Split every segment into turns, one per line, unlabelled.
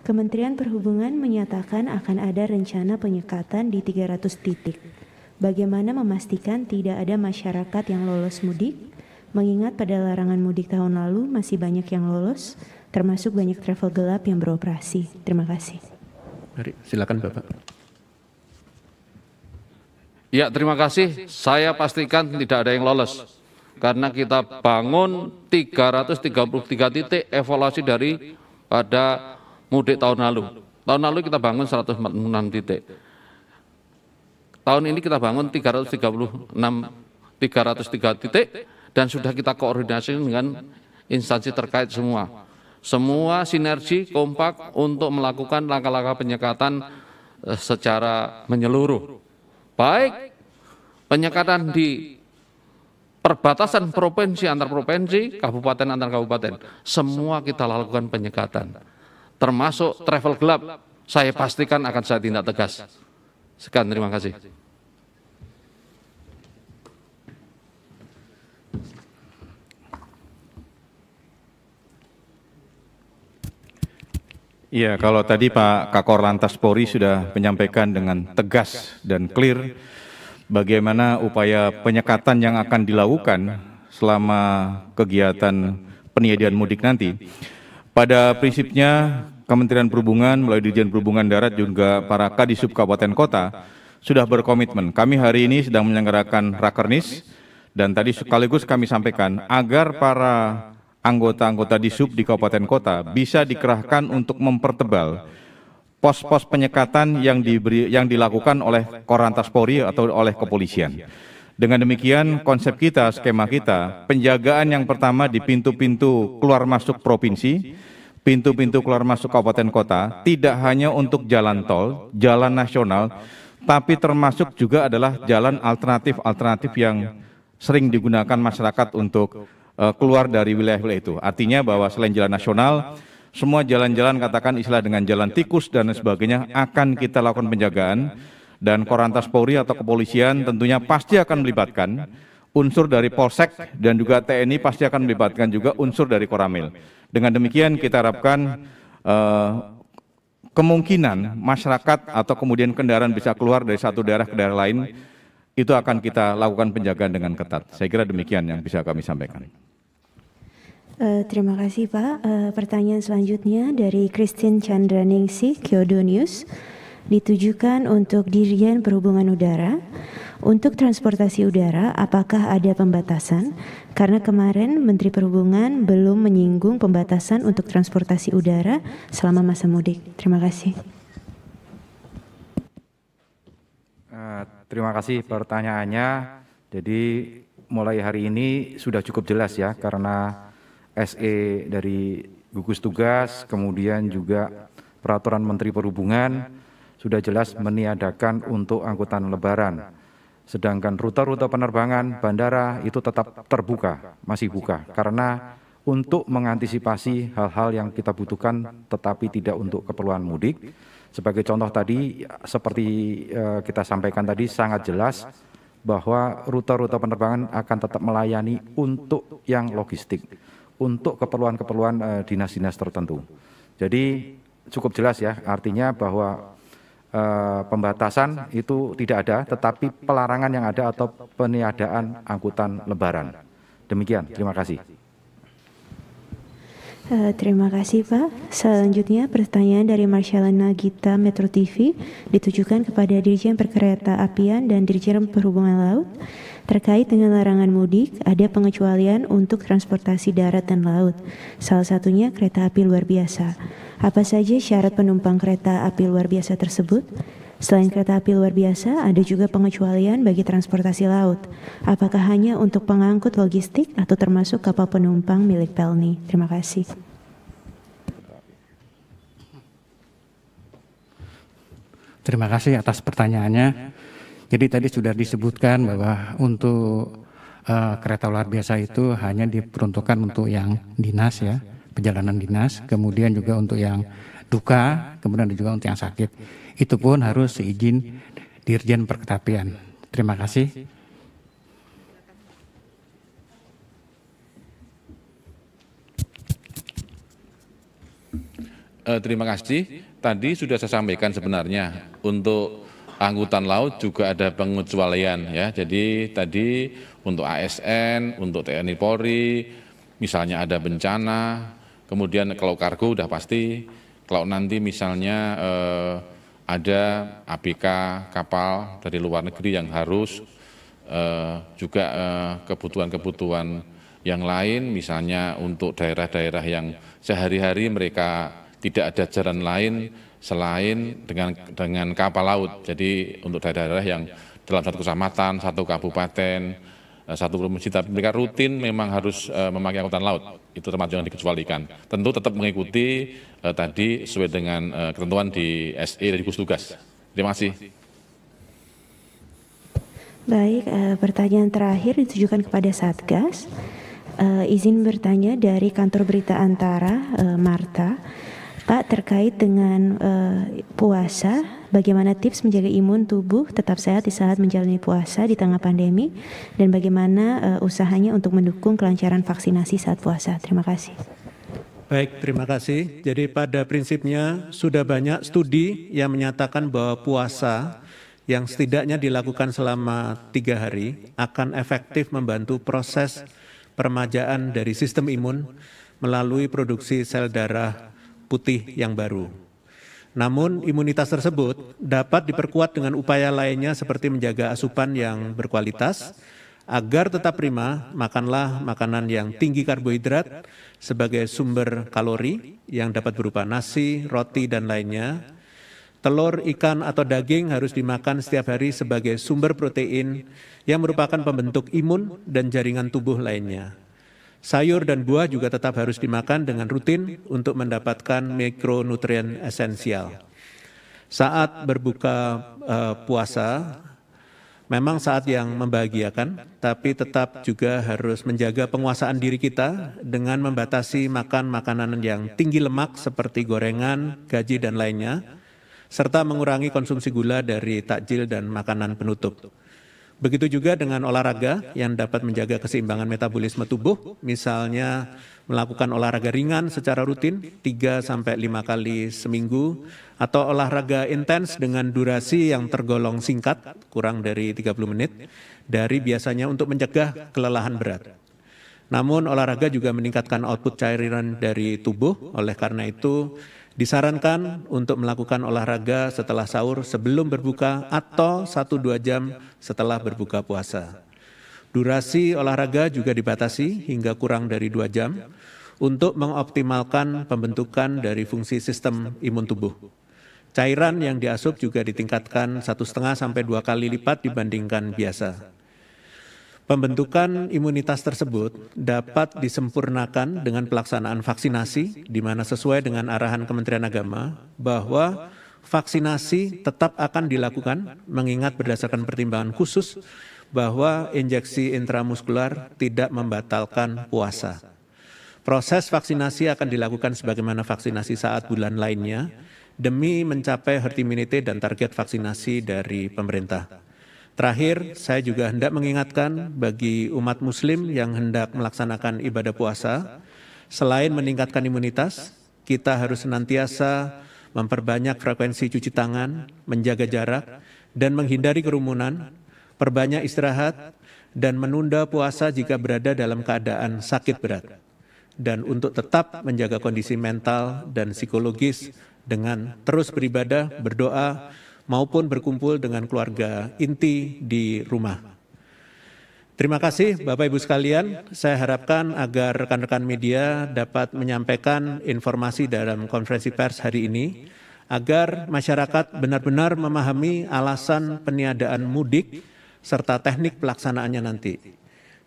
Kementerian Perhubungan menyatakan akan ada rencana penyekatan di 300 titik. Bagaimana memastikan tidak ada masyarakat yang lolos mudik? Mengingat pada larangan mudik tahun lalu masih banyak yang lolos, termasuk banyak travel gelap yang beroperasi. Terima kasih.
Mari, silakan Bapak.
Ya, terima kasih. Saya pastikan tidak ada yang lolos. Karena kita bangun 333 titik evaluasi dari pada mudik tahun lalu. Tahun lalu kita bangun 146 titik. Tahun ini kita bangun 303 titik dan sudah kita koordinasi dengan instansi terkait semua. Semua sinergi kompak untuk melakukan langkah-langkah penyekatan secara menyeluruh. Baik penyekatan di perbatasan provinsi antar provinsi, kabupaten antar kabupaten, semua kita lakukan penyekatan. Termasuk travel gelap, saya pastikan akan saya tindak tegas. Sekian, terima kasih.
Iya, kalau tadi Pak Kakor Lantas Polri sudah menyampaikan dengan tegas dan clear bagaimana upaya penyekatan yang akan dilakukan selama kegiatan peniadaan mudik nanti. Pada prinsipnya, Kementerian Perhubungan melalui Dirjen Perhubungan Darat juga para Kadisub Kabupaten Kota sudah berkomitmen. Kami hari ini sedang menyelenggarakan Rakernis dan tadi sekaligus kami sampaikan agar para anggota-anggota Disub di Kabupaten Kota bisa dikerahkan untuk mempertebal pos-pos penyekatan yang dilakukan oleh Korlantas Polri atau oleh kepolisian. Dengan demikian, konsep kita, skema kita, penjagaan yang pertama di pintu-pintu keluar masuk provinsi, pintu-pintu keluar masuk kabupaten kota, tidak hanya untuk jalan tol, jalan nasional, tapi termasuk juga adalah jalan alternatif yang sering digunakan masyarakat untuk keluar dari wilayah-wilayah itu. Artinya bahwa selain jalan nasional, semua jalan-jalan katakan istilah dengan jalan tikus dan sebagainya akan kita lakukan penjagaan. Dan Korlantas Polri atau kepolisian tentunya pasti akan melibatkan unsur dari Polsek dan juga TNI pasti akan melibatkan juga unsur dari Koramil. Dengan demikian kita harapkan kemungkinan masyarakat atau kemudian kendaraan bisa keluar dari satu daerah ke daerah lain, itu akan kita lakukan penjagaan dengan ketat. Saya kira demikian yang bisa kami sampaikan.
Terima kasih Pak. Pertanyaan selanjutnya dari Christine Chandraningsih, Kyodo News. Ditujukan untuk Dirjen Perhubungan Udara. Untuk transportasi udara, apakah ada pembatasan? Karena kemarin Menteri Perhubungan belum menyinggung pembatasan untuk transportasi udara selama masa mudik. Terima kasih.
Terima kasih pertanyaannya. Jadi mulai hari ini sudah cukup jelas ya, karena SE dari gugus tugas, kemudian juga peraturan Menteri Perhubungan sudah jelas meniadakan untuk angkutan lebaran. Sedangkan rute-rute penerbangan bandara itu tetap terbuka, masih buka. Karena untuk mengantisipasi hal-hal yang kita butuhkan tetapi tidak untuk keperluan mudik. Sebagai contoh tadi, seperti kita sampaikan tadi sangat jelas bahwa rute-rute penerbangan akan tetap melayani untuk yang logistik, untuk keperluan-keperluan dinas-dinas tertentu. Jadi cukup jelas ya, artinya bahwa pembatasan itu tidak ada, tetapi pelarangan yang ada atau peniadaan angkutan lebaran. Demikian, terima kasih.
Terima kasih Pak. Selanjutnya pertanyaan dari Marsyalana Gita Metro TV ditujukan kepada Dirjen Perkereta-apian dan Dirjen Perhubungan Laut. Terkait dengan larangan mudik, ada pengecualian untuk transportasi darat dan laut. Salah satunya kereta api luar biasa. Apa saja syarat penumpang kereta api luar biasa tersebut? Selain kereta api luar biasa, ada juga pengecualian bagi transportasi laut. Apakah hanya untuk pengangkut logistik atau termasuk kapal penumpang milik Pelni? Terima kasih.
Terima kasih atas pertanyaannya. Jadi tadi sudah disebutkan bahwa untuk kereta luar biasa itu hanya diperuntukkan untuk yang dinas ya, perjalanan dinas, kemudian juga untuk yang duka, kemudian juga untuk yang sakit. Itu pun harus seizin Dirjen Perkereta-apian. Terima kasih.
Terima kasih. Tadi sudah saya sampaikan sebenarnya untuk angkutan laut juga ada pengecualian ya. Jadi tadi untuk ASN, untuk TNI Polri, misalnya ada bencana, kemudian kalau kargo udah pasti, kalau nanti misalnya ada ABK kapal dari luar negeri yang harus juga kebutuhan-kebutuhan yang lain, misalnya untuk daerah-daerah yang sehari-hari mereka tidak ada jalan lain selain dengan kapal laut. Jadi untuk daerah-daerah yang dalam satu kecamatan, satu kabupaten, satu provinsi, tapi mereka rutin memang harus memakai angkutan laut. Itu termasuk yang dikecualikan. Tentu tetap mengikuti tadi sesuai dengan ketentuan di SE dari gugus tugas. Terima kasih.
Baik, pertanyaan terakhir ditujukan kepada Satgas. Izin bertanya dari kantor berita Antara, Marta. Pak, terkait dengan puasa, bagaimana tips menjaga imun tubuh tetap sehat di saat menjalani puasa di tengah pandemi, dan bagaimana usahanya untuk mendukung kelancaran vaksinasi saat puasa? Terima kasih.
Baik, terima kasih. Jadi pada prinsipnya sudah banyak studi yang menyatakan bahwa puasa yang setidaknya dilakukan selama 3 hari akan efektif membantu proses peremajaan dari sistem imun melalui produksi sel darah putih yang baru. Namun imunitas tersebut dapat diperkuat dengan upaya lainnya seperti menjaga asupan yang berkualitas. Agar tetap prima, makanlah makanan yang tinggi karbohidrat sebagai sumber kalori yang dapat berupa nasi, roti, dan lainnya. Telur, ikan, atau daging harus dimakan setiap hari sebagai sumber protein yang merupakan pembentuk imun dan jaringan tubuh lainnya. Sayur dan buah juga tetap harus dimakan dengan rutin untuk mendapatkan mikronutrien esensial. Saat berbuka puasa, memang saat yang membahagiakan, tapi tetap juga harus menjaga penguasaan diri kita dengan membatasi makan makanan yang tinggi lemak seperti gorengan, gaji, dan lainnya, serta mengurangi konsumsi gula dari takjil dan makanan penutup. Begitu juga dengan olahraga yang dapat menjaga keseimbangan metabolisme tubuh, misalnya melakukan olahraga ringan secara rutin 3-5 kali seminggu, atau olahraga intens dengan durasi yang tergolong singkat, kurang dari 30 menit, dari biasanya untuk mencegah kelelahan berat. Namun olahraga juga meningkatkan output cairan dari tubuh, oleh karena itu disarankan untuk melakukan olahraga setelah sahur sebelum berbuka atau 1-2 jam setelah berbuka puasa. Durasi olahraga juga dibatasi hingga kurang dari 2 jam untuk mengoptimalkan pembentukan dari fungsi sistem imun tubuh. Cairan yang diasup juga ditingkatkan 1,5-2 kali lipat dibandingkan biasa. Pembentukan imunitas tersebut dapat disempurnakan dengan pelaksanaan vaksinasi, di mana sesuai dengan arahan Kementerian Agama bahwa vaksinasi tetap akan dilakukan mengingat berdasarkan pertimbangan khusus bahwa injeksi intramuskular tidak membatalkan puasa. Proses vaksinasi akan dilakukan sebagaimana vaksinasi saat bulan lainnya demi mencapai herd immunity dan target vaksinasi dari pemerintah. Terakhir, saya juga hendak mengingatkan bagi umat muslim yang hendak melaksanakan ibadah puasa, selain meningkatkan imunitas, kita harus senantiasa memperbanyak frekuensi cuci tangan, menjaga jarak, dan menghindari kerumunan, perbanyak istirahat, dan menunda puasa jika berada dalam keadaan sakit berat. Dan untuk tetap menjaga kondisi mental dan psikologis dengan terus beribadah, berdoa, maupun berkumpul dengan keluarga inti di rumah. Terima kasih Bapak Ibu sekalian, saya harapkan agar rekan-rekan media dapat menyampaikan informasi dalam konferensi pers hari ini, agar masyarakat benar-benar memahami alasan peniadaan mudik serta teknik pelaksanaannya nanti.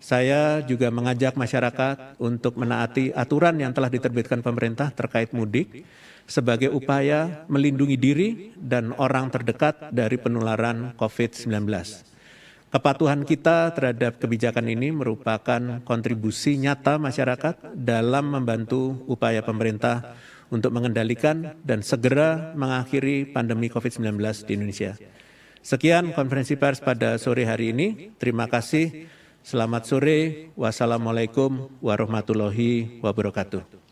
Saya juga mengajak masyarakat untuk menaati aturan yang telah diterbitkan pemerintah terkait mudik, sebagai upaya melindungi diri dan orang terdekat dari penularan COVID-19. Kepatuhan kita terhadap kebijakan ini merupakan kontribusi nyata masyarakat dalam membantu upaya pemerintah untuk mengendalikan dan segera mengakhiri pandemi COVID-19 di Indonesia. Sekian konferensi pers pada sore hari ini. Terima kasih. Selamat sore. Wassalamualaikum warahmatullahi wabarakatuh.